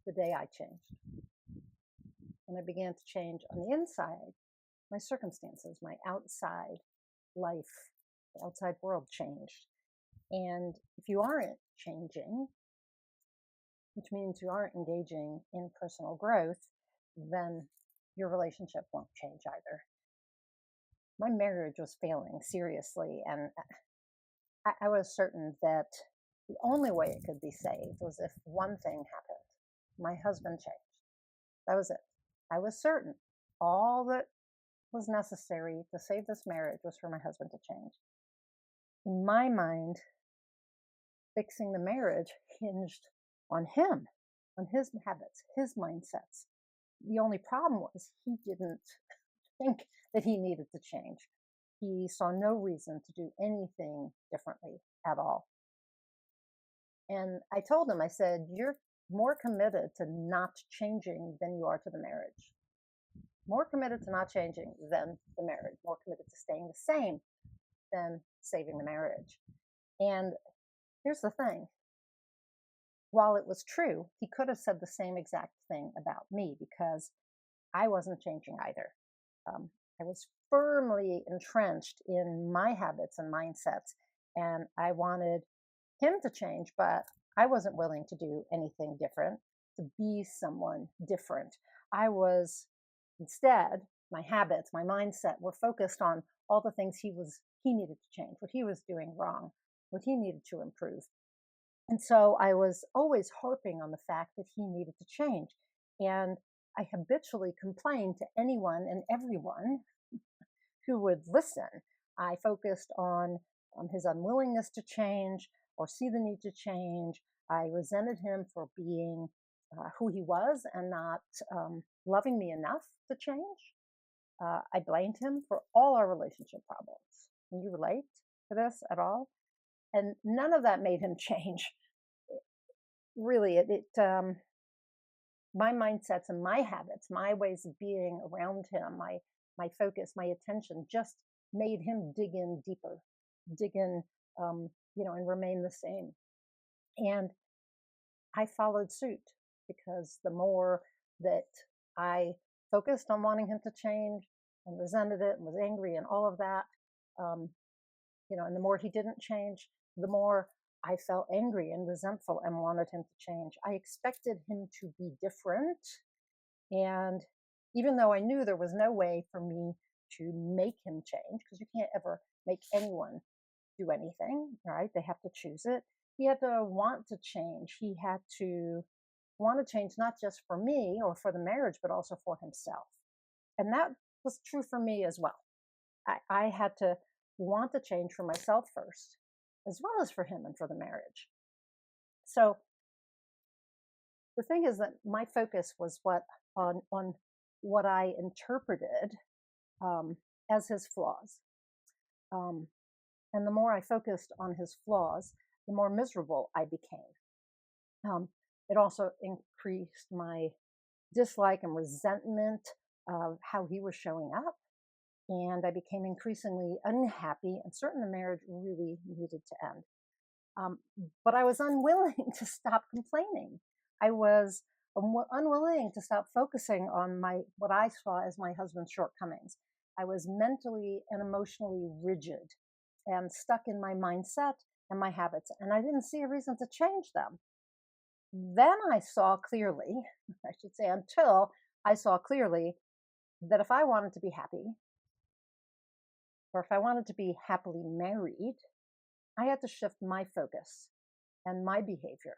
the day I changed. When I began to change on the inside, my circumstances, my outside life, the outside world changed. And if you aren't changing, which means you aren't engaging in personal growth, then your relationship won't change either. My marriage was failing seriously, and I was certain that the only way it could be saved was if one thing happened. My husband changed. That was it. I was certain all that was necessary to save this marriage was for my husband to change. In my mind, fixing the marriage hinged on him, on his habits, his mindsets. The only problem was he didn't think that he needed to change. He saw no reason to do anything differently at all. And I told him, I said, you're more committed to not changing than you are to the marriage. More committed to not changing than the marriage. More committed to staying the same than saving the marriage. And here's the thing. While it was true, he could have said the same exact thing about me because I wasn't changing either. I was firmly entrenched in my habits and mindsets, and I wanted him to change, but I wasn't willing to do anything different, to be someone different. I was instead, my habits, my mindset were focused on all the things he needed to change, what he was doing wrong, what he needed to improve. And so I was always harping on the fact that he needed to change. And I habitually complained to anyone and everyone who would listen. I focused on his unwillingness to change or see the need to change. I resented him for being who he was and not loving me enough to change. I blamed him for all our relationship problems. Can you relate to this at all? And none of that made him change. Really, my mindsets and my habits, my ways of being around him, my focus, my attention just made him dig in deeper, dig in, and remain the same. And I followed suit because the more that I focused on wanting him to change and resented it and was angry and all of that, and the more he didn't change, the more I felt angry and resentful and wanted him to change. I expected him to be different. And even though I knew there was no way for me to make him change, because you can't ever make anyone do anything, right? They have to choose it. He had to want to change. He had to want to change not just for me or for the marriage, but also for himself. And that was true for me as well. I had to want to change for myself first, as well as for him and for the marriage. So the thing is that my focus was on what I interpreted as his flaws. And the more I focused on his flaws, the more miserable I became. It also increased my dislike and resentment of how he was showing up. And I became increasingly unhappy and certain the marriage really needed to end. But I was unwilling to stop complaining. I was unwilling to stop focusing on what I saw as my husband's shortcomings. I was mentally and emotionally rigid and stuck in my mindset and my habits, and I didn't see a reason to change them. Then I saw clearly, I should say, until I saw clearly that if I wanted to be happy, or if I wanted to be happily married, I had to shift my focus and my behavior.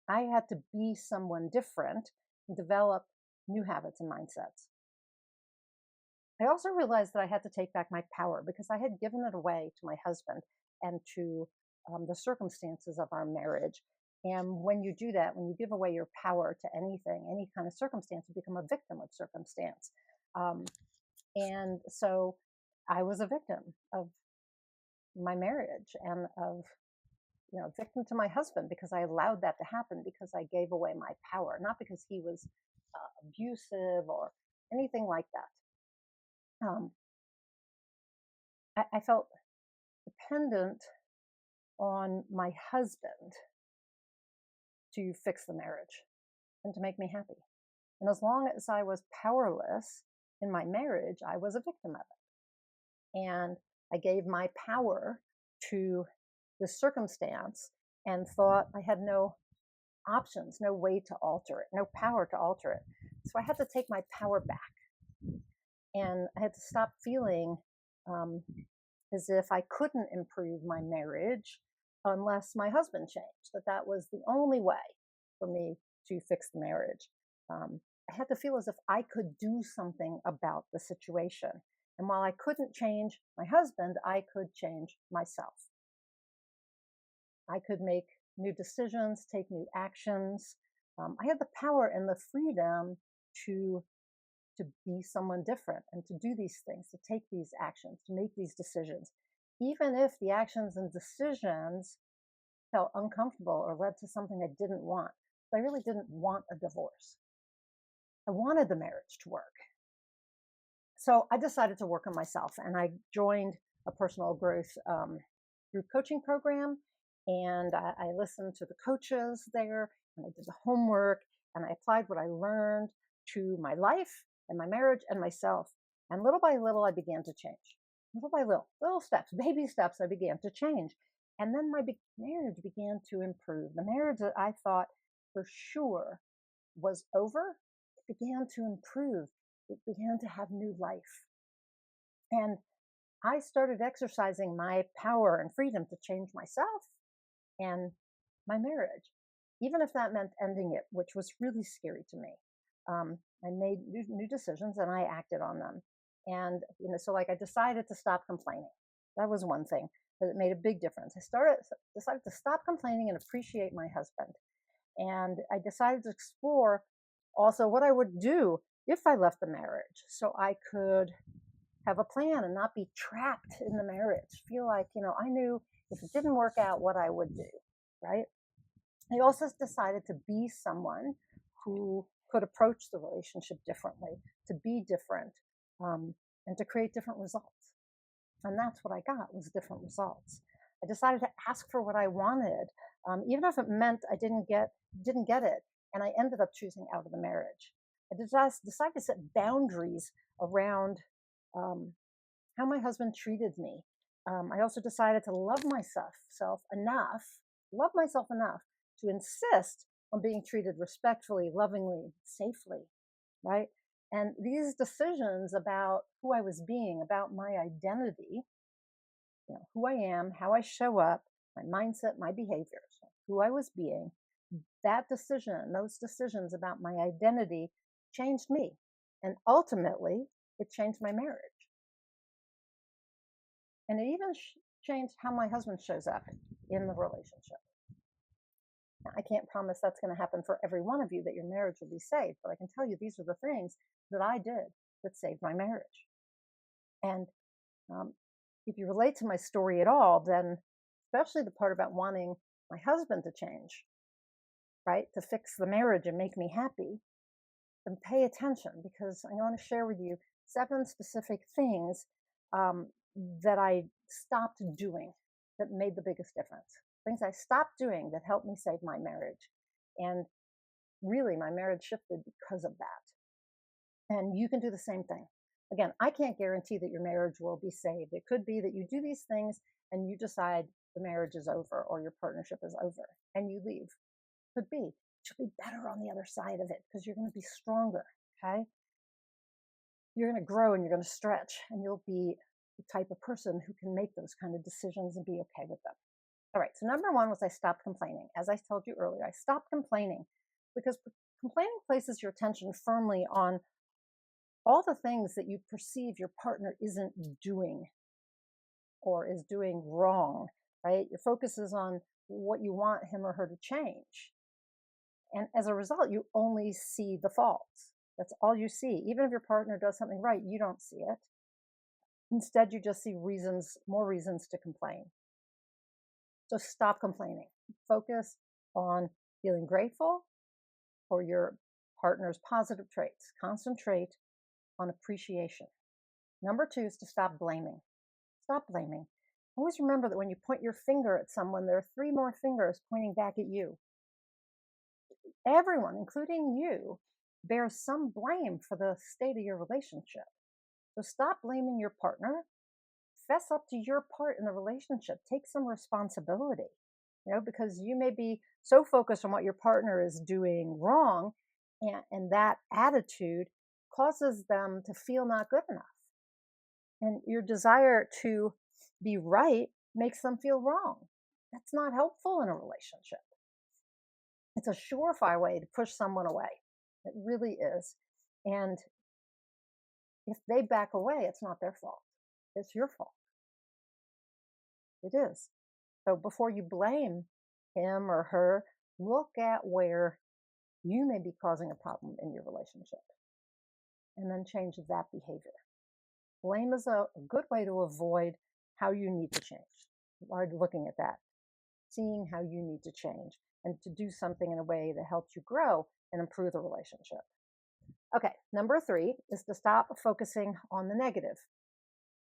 I had to be someone different and develop new habits and mindsets. I also realized that I had to take back my power because I had given it away to my husband and to the circumstances of our marriage. And when you do that, when you give away your power to anything, any kind of circumstance, you become a victim of circumstance. And so I was a victim of my marriage and of, victim to my husband because I allowed that to happen because I gave away my power, not because he was abusive or anything like that. I felt dependent on my husband to fix the marriage. and to make me happy. And as long as I was powerless in my marriage, I was a victim of it. And I gave my power to this circumstance and thought I had no options, no way to alter it, no power to alter it. So I had to take my power back. And I had to stop feeling um, as if I couldn't improve my marriage unless my husband changed, that was the only way for me to fix the marriage. I had to feel as if I could do something about the situation. And while I couldn't change my husband, I could change myself. I could make new decisions, take new actions. I had the power and the freedom to be someone different and to do these things, to take these actions, to make these decisions, even if the actions and decisions felt uncomfortable or led to something I didn't want. I really didn't want a divorce. I wanted the marriage to work. So I decided to work on myself, and I joined a personal growth group coaching program, and I listened to the coaches there, and I did the homework, and I applied what I learned to my life and my marriage and myself. And little by little, I began to change. Little by little steps, baby steps, I began to change. And then my marriage began to improve. The marriage that I thought for sure was over, it began to improve. It began to have new life. And I started exercising my power and freedom to change myself and my marriage, even if that meant ending it, which was really scary to me. I made new decisions and I acted on them. And, so like I decided to stop complaining. That was one thing, but it made a big difference. I decided to stop complaining and appreciate my husband. And I decided to explore also what I would do if I left the marriage so I could have a plan and not be trapped in the marriage. Feel like, I knew if it didn't work out what I would do, right? I also decided to be someone who could approach the relationship differently, to be different, and to create different results. And that's what I got, was different results. I decided to ask for what I wanted, even if it meant I didn't get it, and I ended up choosing out of the marriage. I decided to set boundaries around how my husband treated me. I also decided to love myself enough to insist on being treated respectfully, lovingly, safely, right? And these decisions about who I was being, about my identity, who I am, how I show up, my mindset, my behaviors, who I was being, those decisions about my identity changed me. And ultimately, it changed my marriage. And it even changed how my husband shows up in the relationship. Now, I can't promise that's going to happen for every one of you, that your marriage will be saved, but I can tell you these are the things that I did that saved my marriage. And if you relate to my story at all, then especially the part about wanting my husband to change, right, to fix the marriage and make me happy, then pay attention, because I want to share with you 7 specific things that I stopped doing that made the biggest difference. Things I stopped doing that helped me save my marriage. And really, my marriage shifted because of that. And you can do the same thing. Again, I can't guarantee that your marriage will be saved. It could be that you do these things and you decide the marriage is over or your partnership is over and you leave. Could be. You'll be better on the other side of it because you're going to be stronger, okay? You're going to grow and you're going to stretch, and you'll be the type of person who can make those kind of decisions and be okay with them. All right, so number 1 was I stopped complaining. As I told you earlier, I stopped complaining because complaining places your attention firmly on all the things that you perceive your partner isn't doing or is doing wrong, right? Your focus is on what you want him or her to change. And as a result, you only see the faults. That's all you see. Even if your partner does something right, you don't see it. Instead, you just see more reasons to complain. So stop complaining. Focus on feeling grateful for your partner's positive traits. Concentrate on appreciation. Number 2 is to stop blaming. Stop blaming. Always remember that when you point your finger at someone, there are 3 more fingers pointing back at you. Everyone, including you, bears some blame for the state of your relationship. So stop blaming your partner. Fess up to your part in the relationship. Take some responsibility, because you may be so focused on what your partner is doing wrong, and that attitude causes them to feel not good enough. And your desire to be right makes them feel wrong. That's not helpful in a relationship. It's a surefire way to push someone away. It really is. And if they back away, it's not their fault. It's your fault. It is. So before you blame him or her, look at where you may be causing a problem in your relationship and then change that behavior. Blame is a good way to avoid how you need to change. By looking at that, seeing how you need to change and to do something in a way that helps you grow and improve the relationship. Okay, number 3 is to stop focusing on the negative.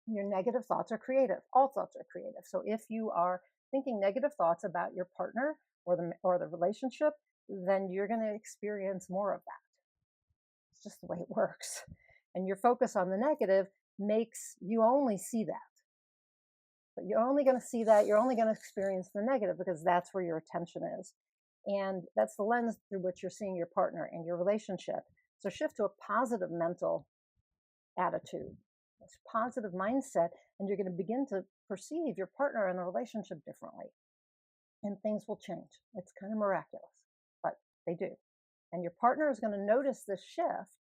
Your negative thoughts are creative. All thoughts are creative. So if you are thinking negative thoughts about your partner or the relationship, then you're going to experience more of that. It's just the way it works. And your focus on the negative makes you only see that. But you're only going to see that. You're only going to experience the negative because that's where your attention is. And that's the lens through which you're seeing your partner and your relationship. So shift to a positive mental attitude, this positive mindset, and you're going to begin to perceive your partner and the relationship differently. And things will change. It's kind of miraculous, but they do. And your partner is going to notice this shift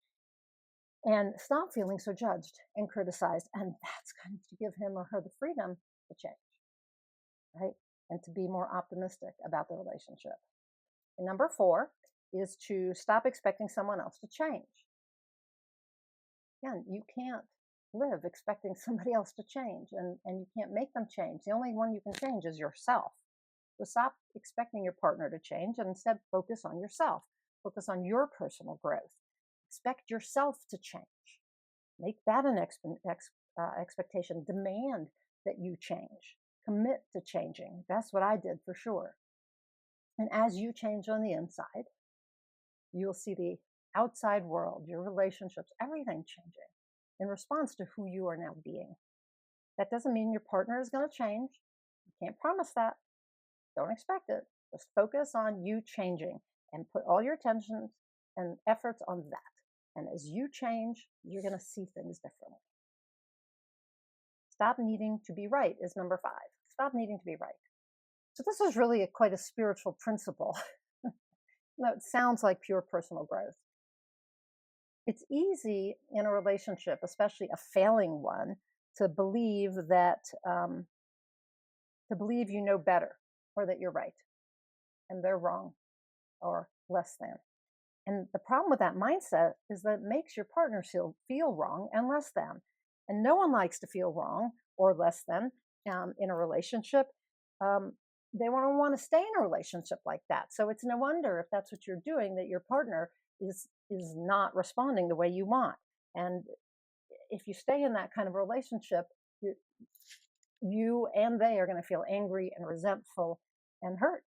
and stop feeling so judged and criticized. And that's going to give him or her the freedom to change, right? And to be more optimistic about the relationship. And number 4 is to stop expecting someone else to change. Again, you can't live expecting somebody else to change, and you can't make them change. The only one you can change is yourself. So stop expecting your partner to change and instead focus on yourself. Focus on your personal growth. Expect yourself to change. Make that an expectation. Demand that you change. Commit to changing. That's what I did for sure. And as you change on the inside, you'll see the outside world, your relationships, everything changing in response to who you are now being. That doesn't mean your partner is going to change. You can't promise that. Don't expect it. Just focus on you changing and put all your attention and efforts on that. And as you change, you're going to see things differently. Stop needing to be right is number 5. Stop needing to be right. So this is really quite a spiritual principle. No, it sounds like pure personal growth. It's easy in a relationship, especially a failing one, to believe that you know better, or that you're right and they're wrong or less than. And the problem with that mindset is that it makes your partner feel wrong and less than. And no one likes to feel wrong or less than in a relationship. They want to stay in a relationship like that. So it's no wonder if that's what you're doing, that your partner is not responding the way you want. And if you stay in that kind of relationship, you and they are going to feel angry and resentful and hurt.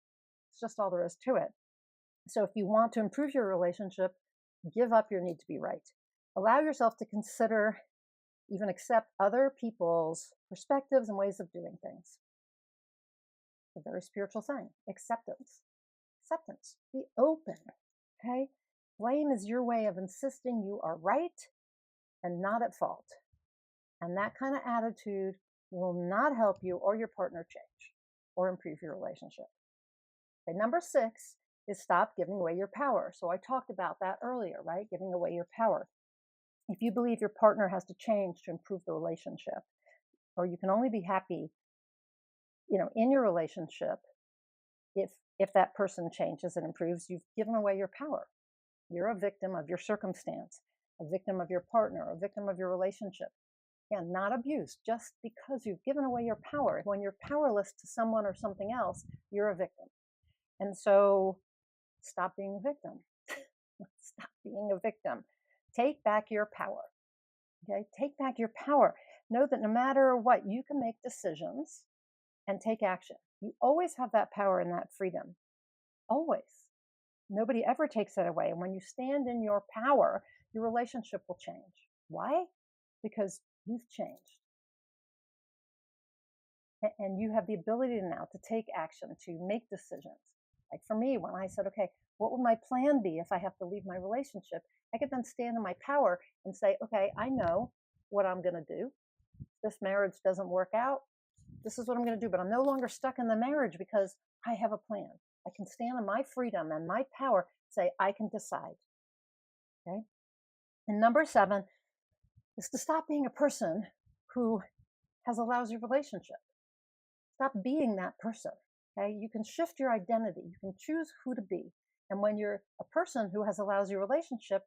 It's just all there is to it. So if you want to improve your relationship, give up your need to be right. Allow yourself to consider, even accept other people's perspectives and ways of doing things. It's a very spiritual thing. Acceptance. Be open. Okay? Blame is your way of insisting you are right and not at fault. And that kind of attitude will not help you or your partner change or improve your relationship. Okay, number 6 is stop giving away your power. So I talked about that earlier, right? Giving away your power. If you believe your partner has to change to improve the relationship, or you can only be happy, in your relationship, if that person changes and improves, you've given away your power. You're a victim of your circumstance, a victim of your partner, a victim of your relationship. Again, not abuse, just because you've given away your power. When you're powerless to someone or something else, you're a victim. And so stop being a victim. Stop being a victim. Take back your power. Okay? Take back your power. Know that no matter what, you can make decisions and take action. You always have that power and that freedom. Always. Nobody ever takes it away. And when you stand in your power, your relationship will change. Why? Because you've changed. And you have the ability now to take action, to make decisions. Like for me, when I said, okay, what would my plan be if I have to leave my relationship? I could then stand in my power and say, okay, I know what I'm going to do. This marriage doesn't work out. This is what I'm going to do. But I'm no longer stuck in the marriage because I have a plan. I can stand in my freedom and my power, say, I can decide. Okay. And number 7 is to stop being a person who has a lousy relationship. Stop being that person. Okay. You can shift your identity. You can choose who to be. And when you're a person who has a lousy relationship,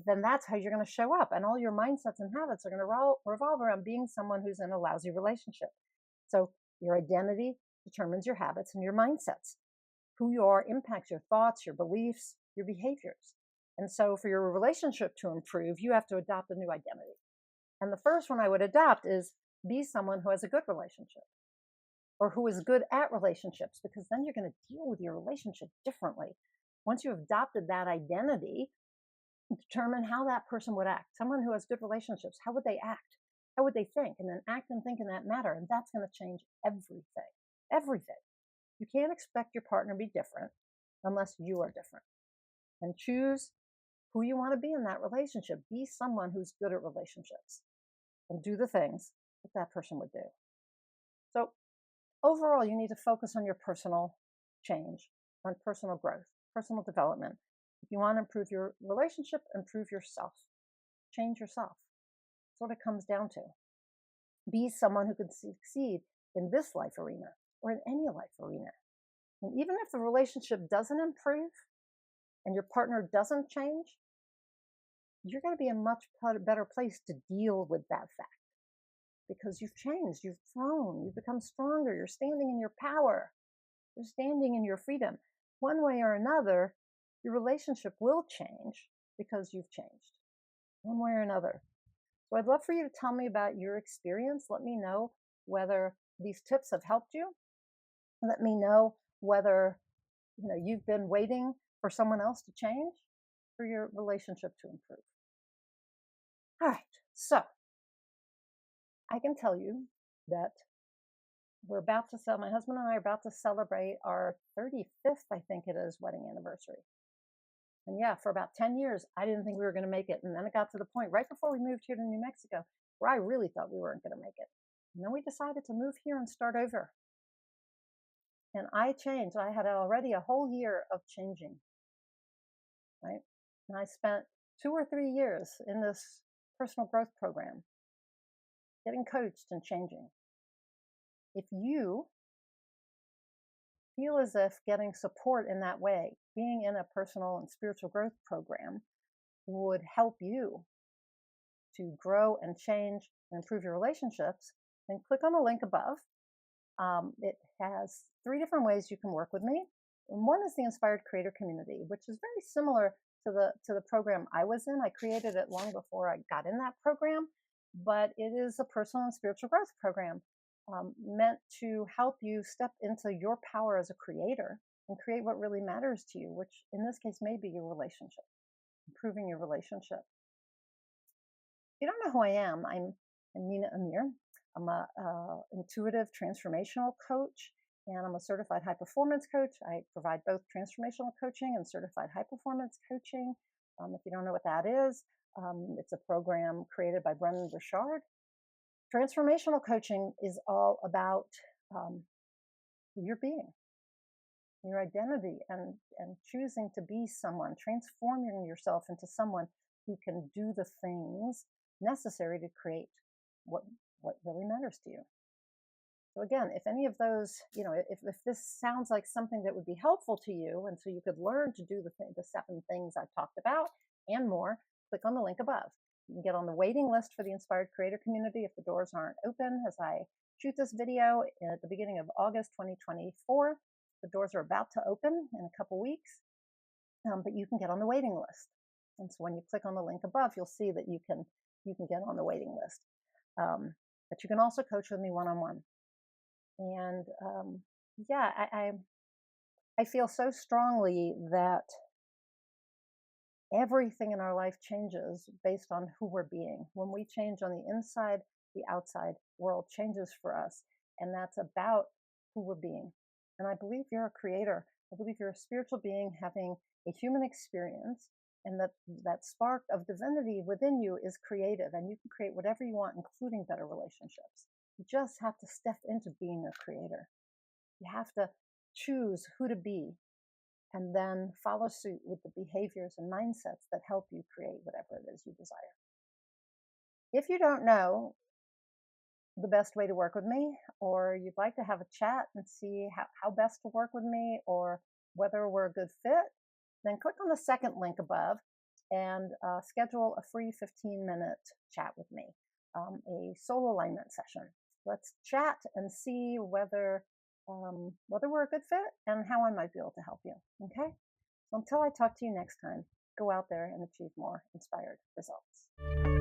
then that's how you're going to show up. And all your mindsets and habits are going to revolve around being someone who's in a lousy relationship. So your identity determines your habits and your mindsets. Who you are impacts your thoughts, your beliefs, your behaviors. And so for your relationship to improve, you have to adopt a new identity. And the first one I would adopt is be someone who has a good relationship or who is good at relationships, because then you're going to deal with your relationship differently. Once you've adopted that identity, determine how that person would act. Someone who has good relationships, how would they act? How would they think? And then act and think in that matter. And that's going to change everything. Everything. You can't expect your partner to be different unless you are different. And choose who you want to be in that relationship. Be someone who's good at relationships and do the things that that person would do. So overall, you need to focus on your personal change, on personal growth, personal development. If you want to improve your relationship, improve yourself. Change yourself. That's what it comes down to. Be someone who can succeed in this life arena or in any life arena. And even if the relationship doesn't improve and your partner doesn't change, you're going to be in a much better place to deal with that fact because you've changed, you've grown, you've become stronger, you're standing in your power, you're standing in your freedom. One way or another, your relationship will change because you've changed, one way or another. So I'd love for you to tell me about your experience. Let me know whether these tips have helped you. Let me know whether you've been waiting for someone else to change for your relationship to improve. All right, so I can tell you that my husband and I are about to celebrate our 35th, I think it is, wedding anniversary. And yeah, for about 10 years, I didn't think we were going to make it. And then it got to the point right before we moved here to New Mexico where I really thought we weren't going to make it. And then we decided to move here and start over. And I changed. I had already a whole year of changing, right? And I spent 2 or 3 years in this personal growth program, getting coached and changing. If you feel as if getting support in that way, being in a personal and spiritual growth program would help you to grow and change and improve your relationships, then click on the link above. It has 3 different ways you can work with me. And one is the Inspired Creator Community, which is very similar to the program I was in. I created it long before I got in that program, but it is a personal and spiritual growth program meant to help you step into your power as a creator and create what really matters to you, which in this case may be your relationship, improving your relationship. If you don't know who I am, I'm Amir. I'm a intuitive transformational coach, and I'm a certified high performance coach. I provide both transformational coaching and certified high performance coaching. If you don't know what that is, it's a program created by Brendan Burchard. Transformational coaching is all about your being, your identity, and choosing to be someone, transforming yourself into someone who can do the things necessary to create what really matters to you. So again, if any of those, if this sounds like something that would be helpful to you, and so you could learn to do the 7 things I've talked about and more, click on the link above. You can get on the waiting list for the Inspired Creator Community if the doors aren't open as I shoot this video at the beginning of August 2024. The doors are about to open in a couple weeks, but you can get on the waiting list. And so when you click on the link above, you'll see that you can get on the waiting list. But you can also coach with me one-on-one. And I feel so strongly that everything in our life changes based on who we're being. When we change on the inside, the outside world changes for us. And that's about who we're being. And I believe you're a creator. I believe you're a spiritual being having a human experience, and that spark of divinity within you is creative, and you can create whatever you want, including better relationships. You just have to step into being a creator. You have to choose who to be and then follow suit with the behaviors and mindsets that help you create whatever it is you desire. If you don't know the best way to work with me, or you'd like to have a chat and see how best to work with me or whether we're a good fit, then click on the second link above and schedule a free 15-minute chat with me, a soul alignment session. Let's chat and see whether we're a good fit and how I might be able to help you. Okay? So until I talk to you next time, go out there and achieve more inspired results.